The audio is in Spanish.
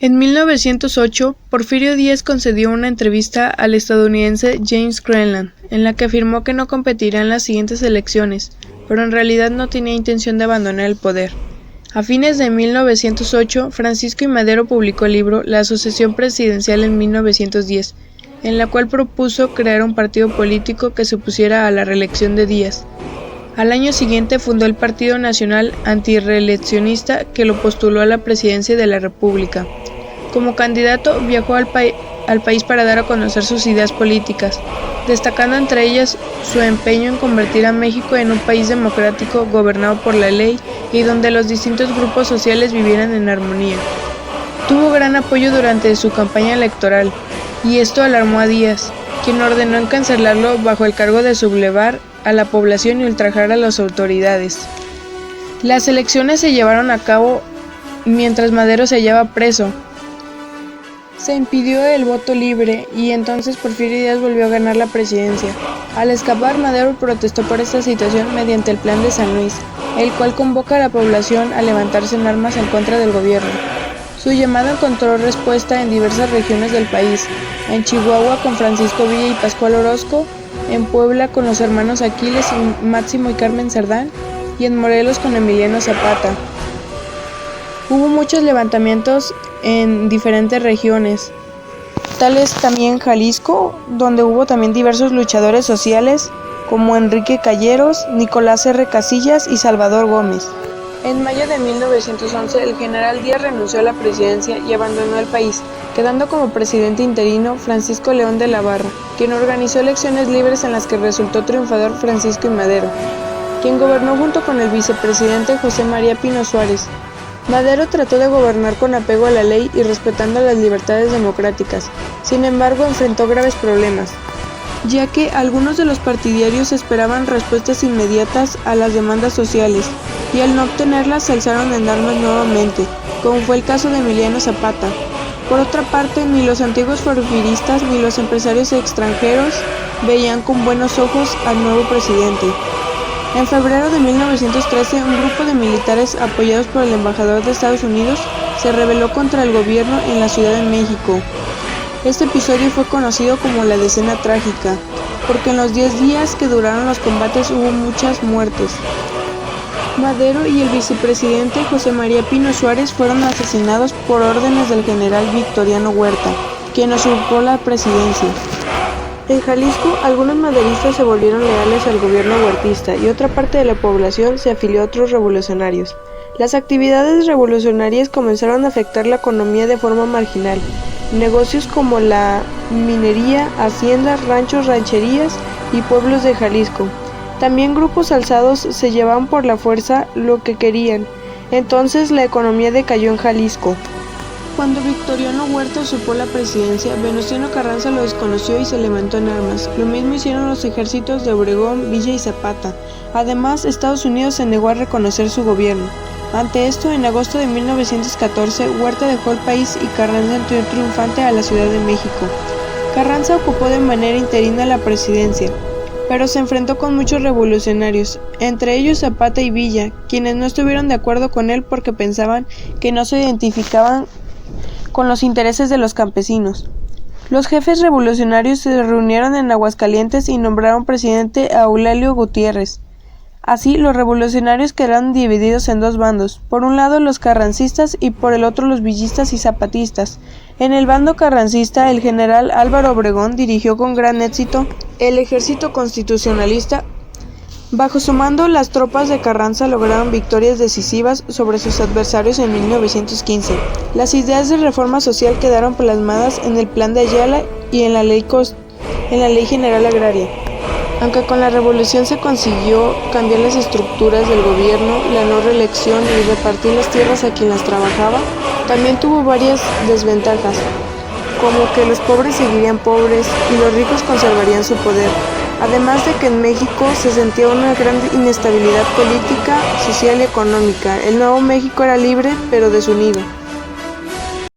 En 1908, Porfirio Díaz concedió una entrevista al estadounidense James Cleveland, en la que afirmó que no competiría en las siguientes elecciones, pero en realidad no tenía intención de abandonar el poder. A fines de 1908, Francisco I. Madero publicó el libro La sucesión presidencial en 1910, en la cual propuso crear un partido político que se opusiera a la reelección de Díaz. Al año siguiente fundó el Partido Nacional Antirreeleccionista, que lo postuló a la presidencia de la República. Como candidato, viajó al país para dar a conocer sus ideas políticas, destacando entre ellas su empeño en convertir a México en un país democrático gobernado por la ley y donde los distintos grupos sociales vivieran en armonía. Tuvo gran apoyo durante su campaña electoral, y esto alarmó a Díaz, quien ordenó encarcelarlo bajo el cargo de sublevar a la población y ultrajar a las autoridades. Las elecciones se llevaron a cabo mientras Madero se hallaba preso. Se impidió el voto libre y entonces Porfirio Díaz volvió a ganar la presidencia. Al escapar, Madero protestó por esta situación mediante el Plan de San Luis, el cual convoca a la población a levantarse en armas en contra del gobierno. Su llamado encontró respuesta en diversas regiones del país: en Chihuahua con Francisco Villa y Pascual Orozco, en Puebla con los hermanos Aquiles, Máximo y Carmen Cerdán, y en Morelos con Emiliano Zapata. Hubo muchos levantamientos en diferentes regiones, tales también Jalisco, donde hubo también diversos luchadores sociales como Enrique Calleros, Nicolás R. Casillas y Salvador Gómez. En mayo de 1911, el general Díaz renunció a la presidencia y abandonó el país, quedando como presidente interino Francisco León de la Barra, quien organizó elecciones libres en las que resultó triunfador Francisco I. Madero, quien gobernó junto con el vicepresidente José María Pino Suárez. Madero trató de gobernar con apego a la ley y respetando las libertades democráticas. Sin embargo, enfrentó graves problemas, ya que algunos de los partidarios esperaban respuestas inmediatas a las demandas sociales, y al no obtenerlas se alzaron en armas nuevamente, como fue el caso de Emiliano Zapata. Por otra parte, ni los antiguos porfiristas ni los empresarios extranjeros veían con buenos ojos al nuevo presidente. En febrero de 1913, un grupo de militares apoyados por el embajador de Estados Unidos se rebeló contra el gobierno en la Ciudad de México. Este episodio fue conocido como la Decena Trágica, porque en los 10 días que duraron los combates hubo muchas muertes. Madero y el vicepresidente José María Pino Suárez fueron asesinados por órdenes del general Victoriano Huerta, quien usurpó la presidencia. En Jalisco, algunos maderistas se volvieron leales al gobierno huertista y otra parte de la población se afilió a otros revolucionarios. Las actividades revolucionarias comenzaron a afectar la economía de forma marginal. Negocios como la minería, haciendas, ranchos, rancherías y pueblos de Jalisco. También grupos alzados se llevaban por la fuerza lo que querían. Entonces la economía decayó en Jalisco. Cuando Victoriano Huerta usurpó la presidencia, Venustiano Carranza lo desconoció y se levantó en armas. Lo mismo hicieron los ejércitos de Obregón, Villa y Zapata. Además, Estados Unidos se negó a reconocer su gobierno. Ante esto, en agosto de 1914, Huerta dejó el país y Carranza entró triunfante a la Ciudad de México. Carranza ocupó de manera interina la presidencia, pero se enfrentó con muchos revolucionarios, entre ellos Zapata y Villa, quienes no estuvieron de acuerdo con él porque pensaban que no se identificaban con los intereses de los campesinos. Los jefes revolucionarios se reunieron en Aguascalientes y nombraron presidente a Eulalio Gutiérrez. Así, los revolucionarios quedaron divididos en dos bandos, por un lado los carrancistas y por el otro los villistas y zapatistas. En el bando carrancista, el general Álvaro Obregón dirigió con gran éxito el ejército constitucionalista. Bajo su mando, las tropas de Carranza lograron victorias decisivas sobre sus adversarios en 1915. Las ideas de reforma social quedaron plasmadas en el Plan de Ayala y en la Ley General Agraria. Aunque con la revolución se consiguió cambiar las estructuras del gobierno, la no reelección y repartir las tierras a quien las trabajaba, también tuvo varias desventajas, como que los pobres seguirían pobres y los ricos conservarían su poder. Además de que en México se sentía una gran inestabilidad política, social y económica. El Nuevo México era libre, pero desunido.